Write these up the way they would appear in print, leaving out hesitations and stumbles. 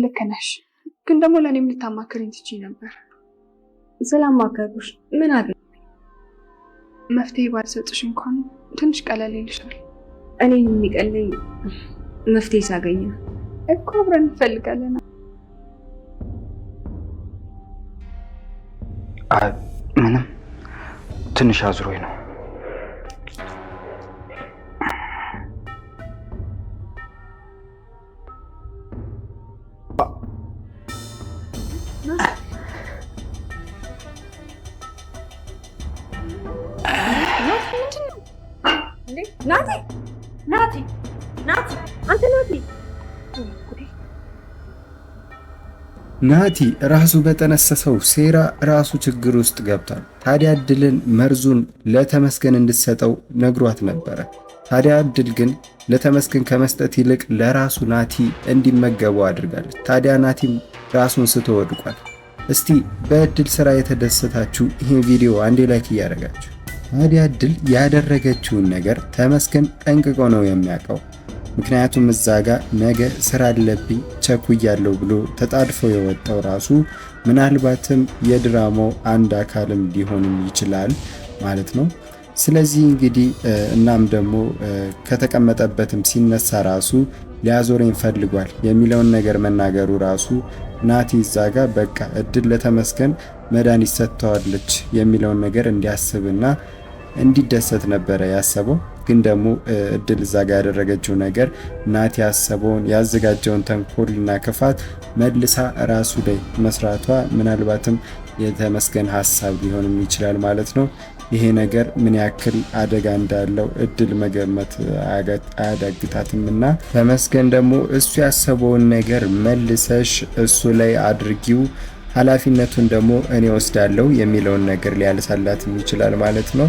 ልክ ነሽ፣ ግን ደግሞ ለእኔም ልታማክሪኝ ትችይ ነበር። ስላማከርኩሽ ምን አገኘ? መፍትሄ ባልሰጥሽ እንኳን ትንሽ ቀለል ይልሻል። እኔን የሚቀለኝ መፍትሄ ሳገኝ እኮ አብረን እንፈልጋለን። ምንም ትንሽ አዝሮኝ ነው። ናቲ ራሱ በጠነሰሰው ሴራ ራሱ ችግር ውስጥ ገብቷል። ታዲያ እድልን መርዙን ለተመስገን እንድትሰጠው ነግሯት ነበረ። ታዲያ እድል ግን ለተመስገን ከመስጠት ይልቅ ለራሱ ናቲ እንዲመገበው አድርጋለች። ታዲያ ናቲም ራሱን ስቶ ወድቋል። እስቲ በእድል ስራ የተደሰታችሁ ይህን ቪዲዮ አንዴ ላይክ እያደረጋችሁ። ታዲያ እድል ያደረገችውን ነገር ተመስገን ጠንቅቆ ነው የሚያውቀው። ምክንያቱም እዛ ጋር ነገ ስራ አለብኝ ቸኩያለሁ ብሎ ተጣድፎ የወጣው ራሱ ምናልባትም የድራማው አንድ አካልም ሊሆንም ይችላል ማለት ነው። ስለዚህ እንግዲህ እናም ደግሞ ከተቀመጠበትም ሲነሳ ራሱ ሊያዞረኝ ፈልጓል የሚለውን ነገር መናገሩ ራሱ ናቲ እዛ ጋር በቃ እድል ለተመስገን መድኃኒት ሰጥተዋለች የሚለውን ነገር እንዲያስብና እንዲደሰት ነበረ ያሰበው። ግን ደግሞ እድል እዛ ጋር ያደረገችው ነገር ናቲ ያሰበውን ያዘጋጀውን ተንኮልና ክፋት መልሳ ራሱ ላይ መስራቷ ምናልባትም የተመስገን ሀሳብ ሊሆንም ይችላል ማለት ነው። ይሄ ነገር ምን ያክል አደጋ እንዳለው እድል መገመት አያዳግታትምና ተመስገን ደግሞ እሱ ያሰበውን ነገር መልሰሽ እሱ ላይ አድርጊው፣ ኃላፊነቱን ደግሞ እኔ ወስዳለሁ የሚለውን ነገር ሊያልሳላትም ይችላል ማለት ነው።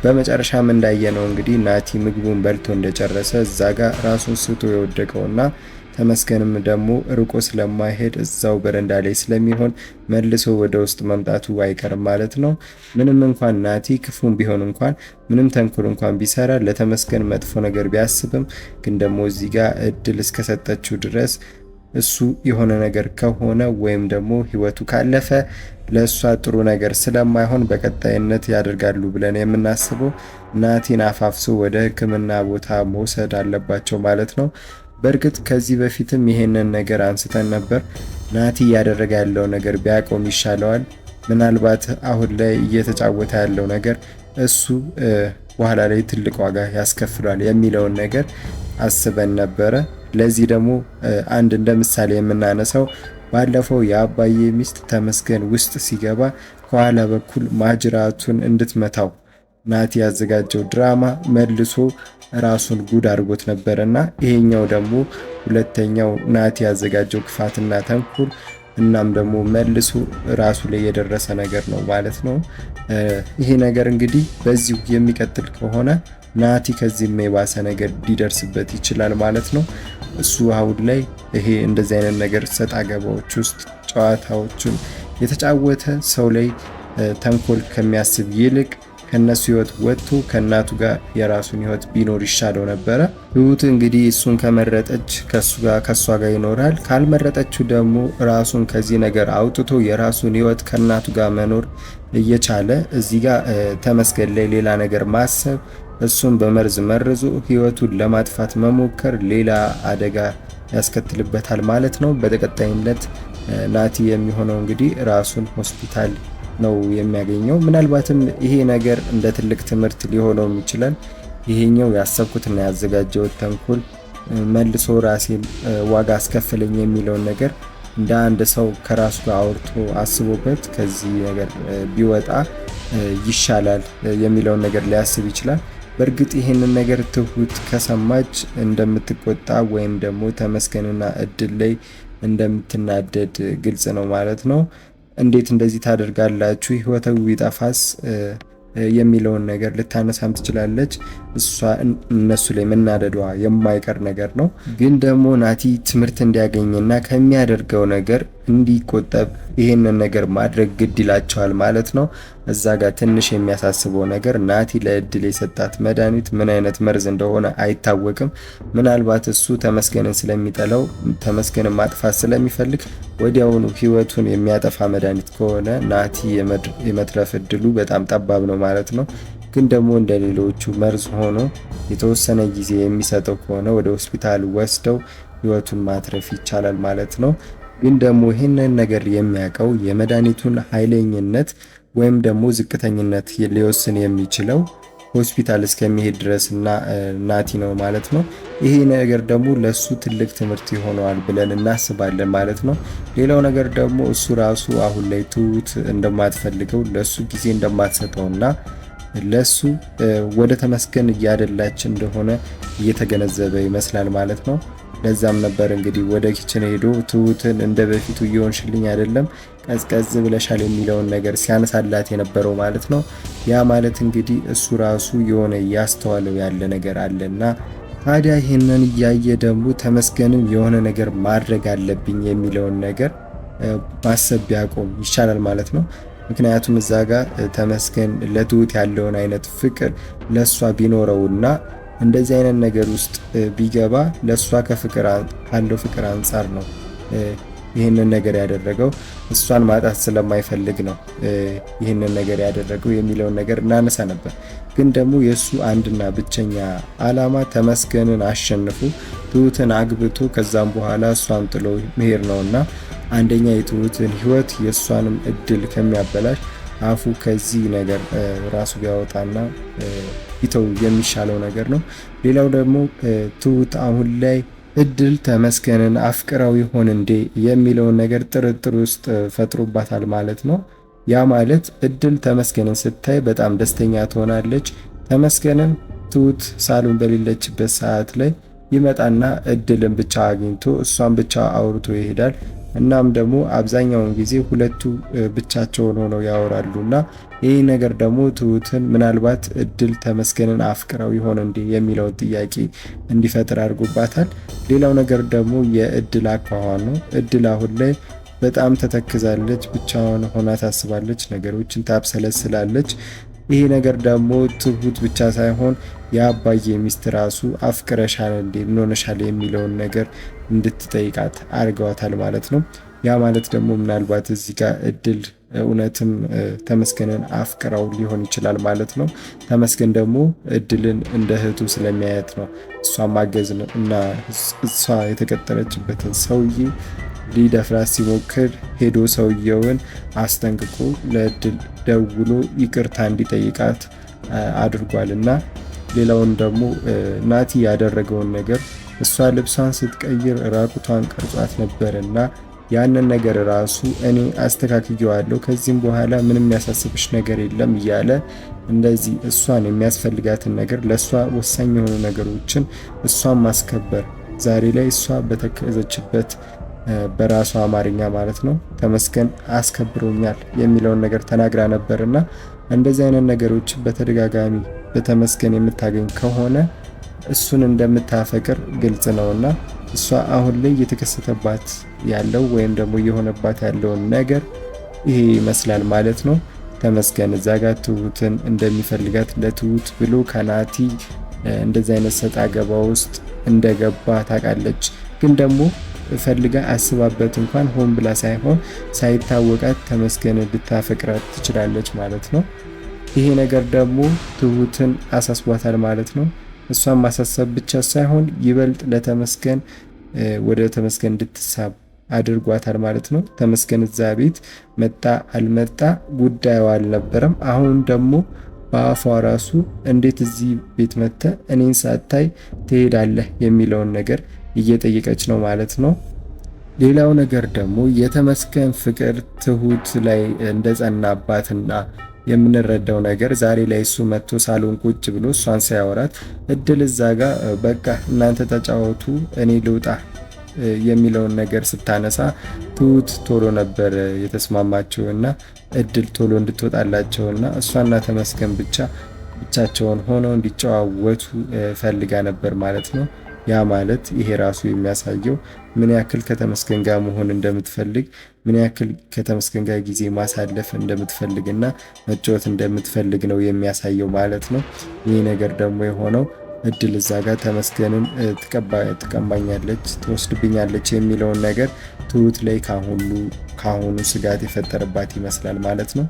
በመጨረሻም እንዳየነው እንግዲህ ናቲ ምግቡን በልቶ እንደጨረሰ እዛ ጋር ራሱን ስቶ የወደቀውና ተመስገንም ደግሞ ርቆ ስለማይሄድ እዛው በረንዳ ላይ ስለሚሆን መልሶ ወደ ውስጥ መምጣቱ አይቀርም ማለት ነው። ምንም እንኳን ናቲ ክፉም ቢሆን እንኳን ምንም ተንኮል እንኳን ቢሰራ ለተመስገን መጥፎ ነገር ቢያስብም ግን ደግሞ እዚህ ጋር እድል እስከሰጠችው ድረስ እሱ የሆነ ነገር ከሆነ ወይም ደግሞ ህይወቱ ካለፈ ለእሷ ጥሩ ነገር ስለማይሆን በቀጣይነት ያደርጋሉ ብለን የምናስበው ናቲን አፋፍሶ ወደ ሕክምና ቦታ መውሰድ አለባቸው ማለት ነው። በእርግጥ ከዚህ በፊትም ይሄንን ነገር አንስተን ነበር። ናቲ እያደረገ ያለው ነገር ቢያቆም ይሻለዋል። ምናልባት አሁን ላይ እየተጫወተ ያለው ነገር እሱ በኋላ ላይ ትልቅ ዋጋ ያስከፍሏል የሚለውን ነገር አስበን ነበረ። ለዚህ ደግሞ አንድ እንደ ምሳሌ የምናነሳው ባለፈው የአባዬ ሚስት ተመስገን ውስጥ ሲገባ ከኋላ በኩል ማጅራቱን እንድትመታው ናቲ ያዘጋጀው ድራማ መልሶ ራሱን ጉድ አድርጎት ነበርና ይሄኛው ደግሞ ሁለተኛው ናቲ ያዘጋጀው ክፋትና ተንኮል እናም ደግሞ መልሶ ራሱ ላይ የደረሰ ነገር ነው ማለት ነው። ይሄ ነገር እንግዲህ በዚሁ የሚቀጥል ከሆነ ናቲ ከዚህም የባሰ ነገር ሊደርስበት ይችላል ማለት ነው። እሱ አሁን ላይ ይሄ እንደዚህ አይነት ነገር ሰጣ ገባዎች ውስጥ ጨዋታዎችን የተጫወተ ሰው ላይ ተንኮል ከሚያስብ ይልቅ ከነሱ ህይወት ወጥቶ ከናቱ ጋር የራሱን ህይወት ቢኖር ይሻለው ነበረ። ህይወት እንግዲህ እሱን ከመረጠች ከሷ ጋር ይኖራል። ካልመረጠችው ደግሞ ራሱን ከዚህ ነገር አውጥቶ የራሱን ህይወት ከናቱ ጋር መኖር እየቻለ እዚህ ጋር ተመስገን ላይ ሌላ ነገር ማሰብ እሱን በመርዝ መርዞ ህይወቱን ለማጥፋት መሞከር ሌላ አደጋ ያስከትልበታል ማለት ነው። በተቀጣይነት ናቲ የሚሆነው እንግዲህ ራሱን ሆስፒታል ነው የሚያገኘው። ምናልባትም ይሄ ነገር እንደ ትልቅ ትምህርት ሊሆነው ይችላል። ይሄኛው ያሰብኩትና ያዘጋጀው ተንኮል መልሶ ራሴን ዋጋ አስከፍለኝ የሚለውን ነገር እንደ አንድ ሰው ከራሱ ጋር አውርቶ አስቦበት ከዚህ ነገር ቢወጣ ይሻላል የሚለውን ነገር ሊያስብ ይችላል። በእርግጥ ይሄንን ነገር ትሁት ከሰማች እንደምትቆጣ ወይም ደግሞ ተመስገንና እድል ላይ እንደምትናደድ ግልጽ ነው ማለት ነው። እንዴት እንደዚህ ታደርጋላችሁ ህይወታዊ ቢጠፋስ የሚለውን ነገር ልታነሳም ትችላለች። እሷ እነሱ ላይ መናደዷ የማይቀር ነገር ነው። ግን ደግሞ ናቲ ትምህርት እንዲያገኝና ከሚያደርገው ነገር እንዲቆጠብ ይህንን ነገር ማድረግ ግድ ይላቸዋል ማለት ነው። እዛ ጋር ትንሽ የሚያሳስበው ነገር ናቲ ለእድል የሰጣት መድኃኒት ምን አይነት መርዝ እንደሆነ አይታወቅም። ምናልባት እሱ ተመስገንን ስለሚጠላው ተመስገንን ማጥፋት ስለሚፈልግ ወዲያውኑ ህይወቱን የሚያጠፋ መድኃኒት ከሆነ ናቲ የመትረፍ እድሉ በጣም ጠባብ ነው ማለት ነው። ግን ደግሞ እንደሌሎቹ መርዝ ሆኖ የተወሰነ ጊዜ የሚሰጠው ከሆነ ወደ ሆስፒታል ወስደው ህይወቱን ማትረፍ ይቻላል ማለት ነው። ግን ደግሞ ይህንን ነገር የሚያውቀው የመድኃኒቱን ኃይለኝነት ወይም ደግሞ ዝቅተኝነት ሊወስን የሚችለው ሆስፒታል እስከሚሄድ ድረስ እና ናቲ ነው ማለት ነው። ይሄ ነገር ደግሞ ለሱ ትልቅ ትምህርት ይሆነዋል ብለን እናስባለን ማለት ነው። ሌላው ነገር ደግሞ እሱ ራሱ አሁን ላይ ትሁት እንደማትፈልገው ለሱ ጊዜ እንደማትሰጠውና ለሱ ወደ ተመስገን እያደላች እንደሆነ እየተገነዘበ ይመስላል ማለት ነው። ለዛም ነበር እንግዲህ ወደ ኪችን ሄዶ ትሁትን እንደ በፊቱ እየሆንሽልኝ አይደለም፣ ቀዝቀዝ ብለሻል የሚለውን ነገር ሲያነሳላት የነበረው ማለት ነው። ያ ማለት እንግዲህ እሱ ራሱ የሆነ ያስተዋለው ያለ ነገር አለና ታዲያ ይህንን እያየ ደግሞ ተመስገንን የሆነ ነገር ማድረግ አለብኝ የሚለውን ነገር ማሰብ ቢያቆም ይቻላል ማለት ነው። ምክንያቱም እዛ ጋር ተመስገን ለትሁት ያለውን አይነት ፍቅር ለሷ ቢኖረውና እንደዚህ አይነት ነገር ውስጥ ቢገባ ለሷ ካለው ፍቅር አንጻር ነው ይህንን ነገር ያደረገው። እሷን ማጣት ስለማይፈልግ ነው ይህንን ነገር ያደረገው የሚለውን ነገር እናነሳ ነበር። ግን ደግሞ የሱ አንድና ብቸኛ አላማ ተመስገንን አሸንፎ ትሁትን አግብቶ ከዛም በኋላ እሷን ጥሎ መሄድ ነውና አንደኛ የትሁትን ህይወት የእሷንም እድል ከሚያበላሽ አፉ ከዚህ ነገር ራሱ ቢያወጣና ይተው የሚሻለው ነገር ነው። ሌላው ደግሞ ትሁት አሁን ላይ እድል ተመስገንን አፍቅረው ይሆን እንዴ የሚለውን ነገር ጥርጥር ውስጥ ፈጥሮባታል ማለት ነው። ያ ማለት እድል ተመስገንን ስታይ በጣም ደስተኛ ትሆናለች። ተመስገንን ትሁት ሳሎን በሌለችበት ሰዓት ላይ ይመጣና እድልን ብቻ አግኝቶ እሷን ብቻ አውርቶ ይሄዳል። እናም ደግሞ አብዛኛውን ጊዜ ሁለቱ ብቻቸውን ሆነው ያወራሉና ይህ ነገር ደግሞ ትሁትን ምናልባት እድል ተመስገንን አፍቅረው ይሆን እንዴ የሚለውን ጥያቄ እንዲፈጥር አድርጎባታል። ሌላው ነገር ደግሞ የእድል አኳኋን ነው። እድል አሁን ላይ በጣም ተተክዛለች፣ ብቻዋን ሆና ታስባለች፣ ነገሮችን ታብሰለስላለች። ይሄ ነገር ደግሞ ትሁት ብቻ ሳይሆን የአባዬ ሚስት ራሱ አፍቅረሻል እንዴ ምን ሆነሻል የሚለውን ነገር እንድትጠይቃት አድርገዋታል ማለት ነው። ያ ማለት ደግሞ ምናልባት እዚህ ጋር እድል እውነትም ተመስገንን አፍቅረው ሊሆን ይችላል ማለት ነው። ተመስገን ደግሞ እድልን እንደ እህቱ ስለሚያየት ነው እሷ ማገዝ እና እሷ የተቀጠረችበትን ሰውዬ ሊደፍራት ሲሞክር ሄዶ ሰውየውን አስጠንቅቆ ለእድል ደውሎ ይቅርታ እንዲጠይቃት አድርጓልና ሌላውን ደግሞ ናቲ ያደረገውን ነገር እሷ ልብሷን ስትቀይር ራቁቷን ቀርጿት ነበርና ያንን ነገር ራሱ እኔ አስተካክየዋለሁ፣ ከዚህም በኋላ ምንም ያሳስብሽ ነገር የለም እያለ እንደዚህ እሷን የሚያስፈልጋትን ነገር ለሷ ወሳኝ የሆኑ ነገሮችን እሷን ማስከበር ዛሬ ላይ እሷ በተከዘችበት በራሷ አማርኛ ማለት ነው ተመስገን አስከብሮኛል የሚለውን ነገር ተናግራ ነበርና እንደዚህ አይነት ነገሮችን በተደጋጋሚ በተመስገን የምታገኝ ከሆነ እሱን እንደምታፈቅር ግልጽ ነውና እሷ አሁን ላይ እየተከሰተባት ያለው ወይም ደግሞ እየሆነባት ያለውን ነገር ይሄ ይመስላል ማለት ነው። ተመስገን እዛ ጋር ትሁትን እንደሚፈልጋት ለትሁት ብሎ ከናቲ እንደዚህ አይነት ሰጣ ገባ ውስጥ እንደገባ ታውቃለች። ግን ደግሞ ፈልጋ አስባበት እንኳን ሆን ብላ ሳይሆን ሳይታወቃት ተመስገን ልታፈቅራት ትችላለች ማለት ነው። ይሄ ነገር ደግሞ ትሁትን አሳስቧታል ማለት ነው። እሷን ማሳሰብ ብቻ ሳይሆን ይበልጥ ለተመስገን ወደ ተመስገን እንድትሳብ አድርጓታል ማለት ነው። ተመስገን እዛ ቤት መጣ አልመጣ ጉዳዩ አልነበረም። አሁን ደግሞ በአፏ ራሱ እንዴት እዚህ ቤት መጥተ እኔን ሳታይ ትሄዳለህ የሚለውን ነገር እየጠየቀች ነው ማለት ነው። ሌላው ነገር ደግሞ የተመስገን ፍቅር ትሁት ላይ እንደጸናባትና የምንረዳው ነገር ዛሬ ላይ እሱ መጥቶ ሳሎን ቁጭ ብሎ እሷን ሲያወራት እድል እዛ ጋር በቃ እናንተ ተጫወቱ እኔ ልውጣ የሚለውን ነገር ስታነሳ ትሁት ቶሎ ነበር የተስማማቸውና እድል ቶሎ እንድትወጣላቸውና እሷና ተመስገን ብቻቸውን ሆነው እንዲጨዋወቱ ፈልጋ ነበር ማለት ነው። ያ ማለት ይሄ ራሱ የሚያሳየው ምን ያክል ከተመስገን ጋር መሆን እንደምትፈልግ፣ ምን ያክል ከተመስገን ጋር ጊዜ ማሳለፍ እንደምትፈልግና መጫወት እንደምትፈልግ ነው የሚያሳየው ማለት ነው። ይህ ነገር ደግሞ የሆነው እድል እዛ ጋር ተመስገንን ትቀማኛለች፣ ትወስድብኛለች የሚለውን ነገር ትሁት ላይ ካሁኑ ስጋት የፈጠረባት ይመስላል ማለት ነው።